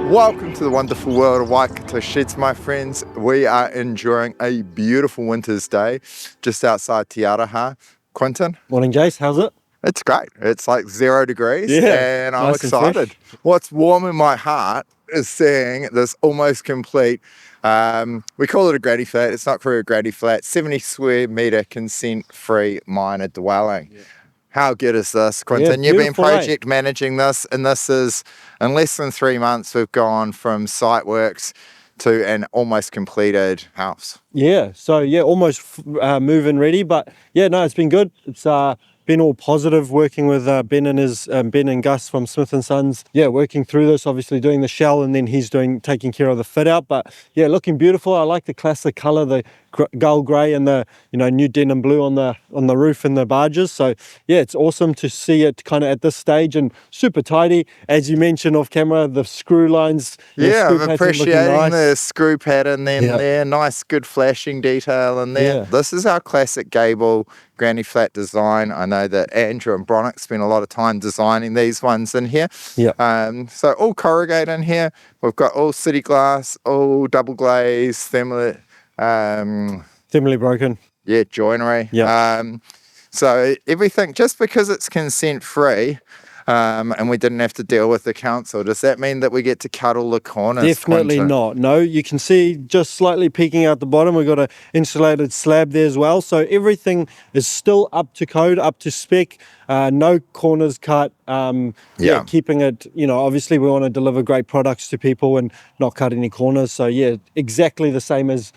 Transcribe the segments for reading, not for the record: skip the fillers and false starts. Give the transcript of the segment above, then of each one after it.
Welcome to the wonderful world of Waikato Sheds, my friends. We are enjoying a beautiful winter's day just outside Te Araha. Quentin? Morning, Jace. How's it? It's great. It's like 0 degrees and I'm nice excited. What's warm in my heart is seeing this almost complete, we call it a granny flat. It's not really a granny flat, 70 square metre consent-free minor dwelling. Yeah. How good is this, Quentin? You've been project managing this, and this is, in less than 3 months, we've gone from site works to an almost completed house. Yeah, so almost move-in ready, but no, it's been good. It's been all positive working with Ben and Gus from Smith & Sons. Yeah, working through this, obviously doing the shell, and then he's taking care of the fit out. But yeah, looking beautiful. I like the classic color, the gold gray and the new denim blue on the roof and the barges. So yeah, it's awesome to see it kind of at this stage and super tidy. As you mentioned off camera, the screw lines. Yeah, I'm appreciating the screw pattern there. Nice, good flashing detail in there. Yeah. This is our classic gable granny flat design. I know that Andrew and Bronick spent a lot of time designing these ones in here. Yeah. So all corrugated in here. We've got all city glass, all double glazed, thermally broken. Yeah, joinery. Yeah. So everything, just because it's consent free, and we didn't have to deal with the council, does that mean that we get to cut all the corners? Definitely Quentin? not. No, you can see just slightly peeking out the bottom. We've got an insulated slab there as well. So everything is still up to code, up to spec. No corners cut. Keeping it, obviously we want to deliver great products to people and not cut any corners. So yeah, exactly the same as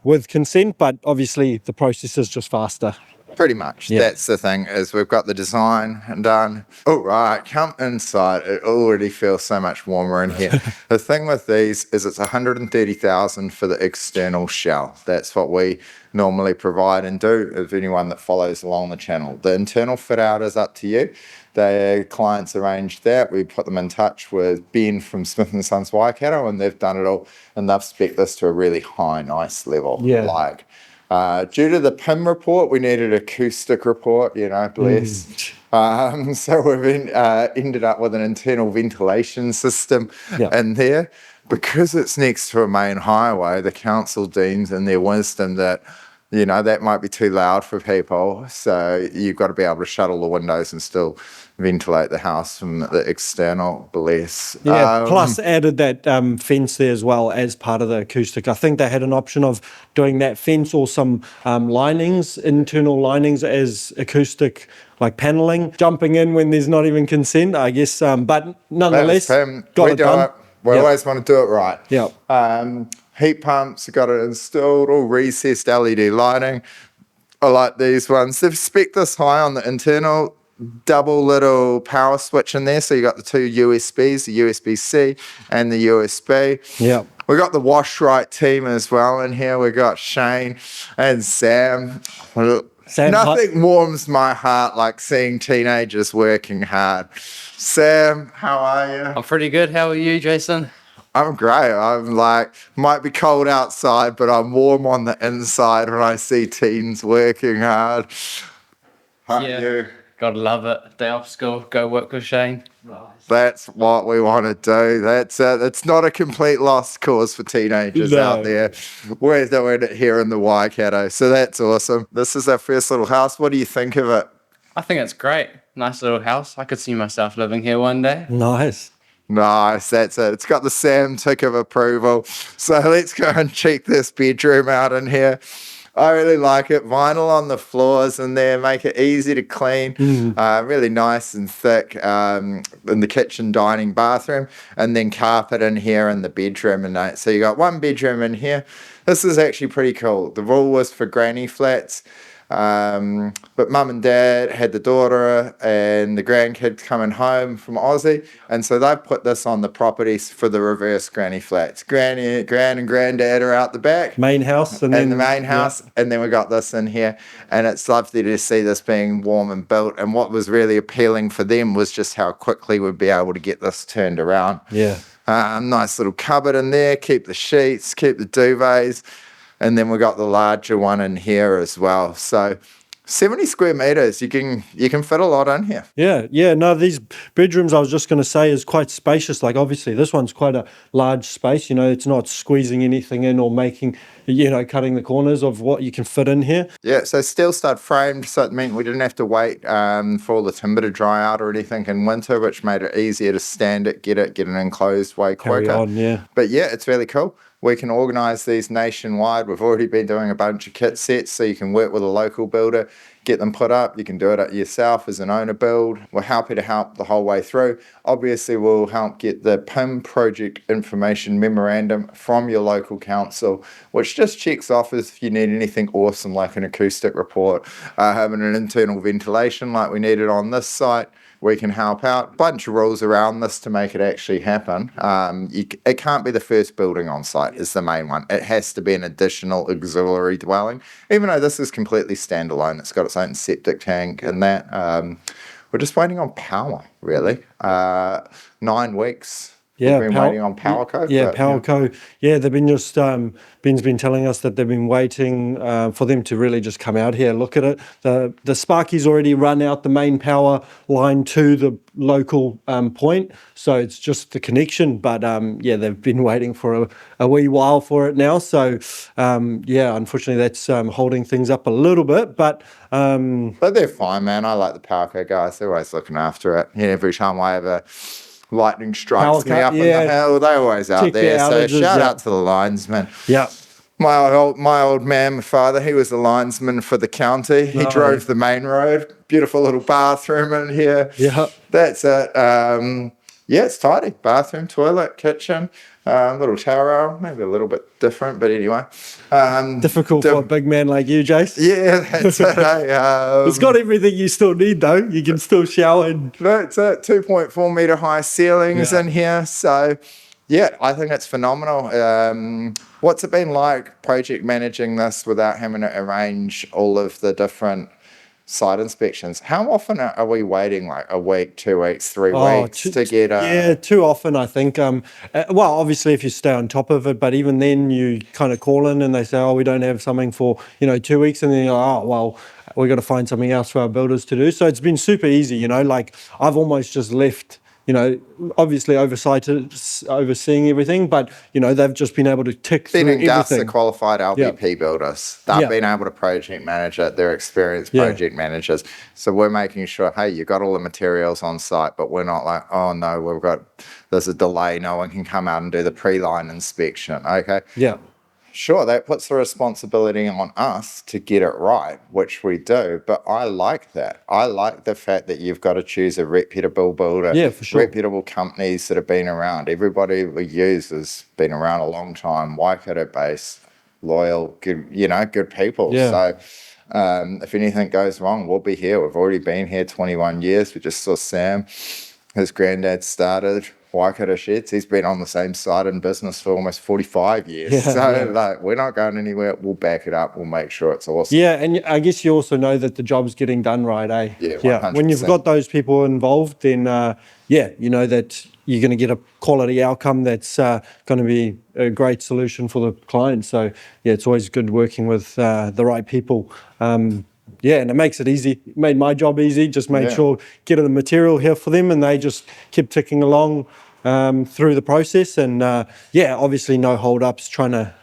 with consent, but obviously the process is just faster. Pretty much. Yeah. That's the thing, is we've got the design done. All right, come inside. It already feels so much warmer in here. The thing with these is it's $130,000 for the external shell. That's what we normally provide and do, if anyone that follows along the channel. The internal fit out is up to you. The clients arranged that. We put them in touch with Ben from Smith & Sons Waikato, and they've done it all, and they've spec'd this to a really high, nice level. Yeah. Due to the PIM report, we needed an acoustic report, bless. So we've ended up with an internal ventilation system in there. Because it's next to a main highway, the council deems in their wisdom that, that might be too loud for people. So you've got to be able to shut all the windows and still ventilate the house from the external, bless. Yeah, plus added that fence there as well as part of the acoustic. I think they had an option of doing that fence or some internal linings as acoustic, like paneling, jumping in when there's not even consent, I guess. But nonetheless, got it done. We always want to do it right. Yeah. Heat pumps, got it installed, all recessed LED lighting. I like these ones. They've spec'd this high on the internal, double little power switch in there. So you got the two USBs, the USB-C and the USB. Yeah. We got the Wash Right team as well in here. We got Shane and Sam. Nothing warms my heart like seeing teenagers working hard. Sam, how are you? I'm pretty good. How are you, Jason? I'm great. I'm might be cold outside, but I'm warm on the inside when I see teens working hard. You? Gotta love it. Day off school, go work with Shane. Nice. That's what we want to do. It's not a complete lost cause for teenagers out there. We're doing it here in the Waikato, so that's awesome. This is our first little house. What do you think of it? I think it's great. Nice little house. I could see myself living here one day. Nice, that's it. It's got the Sam tick of approval. So let's go and check this bedroom out in here. I really like it. Vinyl on the floors in there, make it easy to clean. Really nice and thick in the kitchen, dining, bathroom, and then carpet in here in the bedroom. And so you got one bedroom in here. This is actually pretty cool. The rule was for granny flats. But mum and dad had the daughter and the grandkids coming home from Aussie, and so they've put this on the properties for the reverse granny flats. Gran and granddad are out the back, main house, and then the main house, and then we got this in here, and it's lovely to see this being warm and built. And what was really appealing for them was just how quickly we'd be able to get this turned around. Nice little cupboard in there, keep the sheets, keep the duvets. And then we got the larger one in here as well. So 70 square meters. You can fit a lot in here. Yeah. No, these bedrooms, I was just going to say, is quite spacious. Like, obviously, this one's quite a large space. It's not squeezing anything in or making, cutting the corners of what you can fit in here. Yeah, so steel stud framed, so it meant we didn't have to wait for all the timber to dry out or anything in winter, which made it easier to stand it, get an enclosed way quicker. Carry on, yeah. But yeah, it's really cool. We can organise these nationwide. We've already been doing a bunch of kit sets, so you can work with a local builder, get them put up. You can do it yourself as an owner build. We're happy to help the whole way through. Obviously, we'll help get the PIM project information memorandum from your local council, which just checks off if you need anything awesome like an acoustic report, having an internal ventilation like we needed on this site. We can help out. Bunch of rules around this to make it actually happen. It can't be the first building on site is the main one. It has to be an additional auxiliary dwelling. Even though this is completely standalone, it's got its own septic tank and that. We're just waiting on power, really. 9 weeks. Yeah, we've been waiting on PowerCo. Yeah, PowerCo. Yeah, they've been just Ben's been telling us that they've been waiting for them to really just come out here, look at it. The Sparky's already run out the main power line to the local point, so it's just the connection. But they've been waiting for a wee while for it now. So unfortunately that's holding things up a little bit. But they're fine, man. I like the PowerCo guys. They're always looking after it. Every time I have a lightning strikes me up in the hell, they're always out there. So shout out to the linesmen. Yeah. My old man, my father, he was the linesman for the county. He drove the main road. Beautiful little bathroom in here. Yeah. That's it. It's tidy. Bathroom, toilet, kitchen, little towel, maybe a little bit different, but anyway. Difficult for a big man like you, Jace. Yeah, that's it. It's got everything you still need, though. You can still shower. That's it. 2.4 metre high ceilings in here. So, yeah, I think it's phenomenal. What's it been like project managing this without having to arrange all of the different site inspections? How often are we waiting, like a week, 2 weeks, 3 weeks to get a... Yeah, too often, I think. Well, obviously, if you stay on top of it, but even then you kind of call in and they say, we don't have something for, 2 weeks, and then you're like, we've got to find something else for our builders to do. So it's been super easy, like I've almost just left, obviously overseeing everything, but, they've just been able to tick through everything. Gus are qualified LVP builders. They've been able to project manage it. They're experienced project managers. So we're making sure, hey, you've got all the materials on site, but we're not like, oh, no, there's a delay. No one can come out and do the pre-line inspection. Okay. Yeah. Sure, that puts the responsibility on us to get it right, which we do. But I like that. I like the fact that you've got to choose a reputable builder, for sure. Reputable companies that have been around. Everybody we use has been around a long time, Waikato-based, loyal, good, good people. Yeah. So if anything goes wrong, we'll be here. We've already been here 21 years. We just saw Sam. His granddad started Waikato Sheds. He's been on the same site in business for almost 45 years. We're not going anywhere. We'll back it up. We'll make sure it's awesome. Yeah, and I guess you also know that the job's getting done right, eh? Yeah, 100%. When you've got those people involved, then, you know that you're going to get a quality outcome that's going to be a great solution for the client. So, yeah, it's always good working with the right people. Yeah, and it makes it easy. It made my job easy. Just made sure getting the material here for them, and they just kept ticking along through the process. And obviously no hold-ups, trying to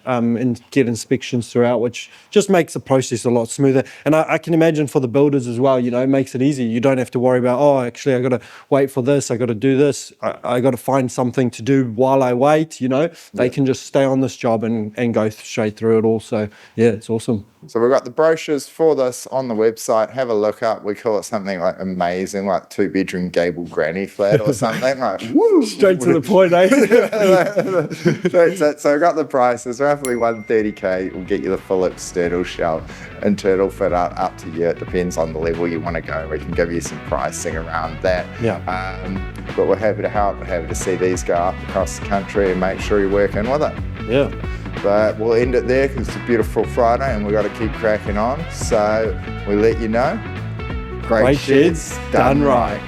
get inspections throughout, which just makes the process a lot smoother. And I can imagine for the builders as well, it makes it easy. You don't have to worry about, actually I got to wait for this, I got to do this, I got to find something to do while I wait. They can just stay on this job and go straight through it all. So yeah, it's awesome. So we've got the brochures for this on the website. Have a look up. We call it something like amazing, like 2-bedroom gable granny flat or something. Like, woo! Straight to the point, eh? That's it. So we've got the prices. Roughly $130K will get you the full external shell. Internal fit up to you. It depends on the level you want to go. We can give you some pricing around that. Yeah. But we're happy to help. We're happy to see these go up across the country and make sure you're working with it. Yeah. But we'll end it there because it's a beautiful Friday and we've got to keep cracking on. So we let you know. Great sheds done right.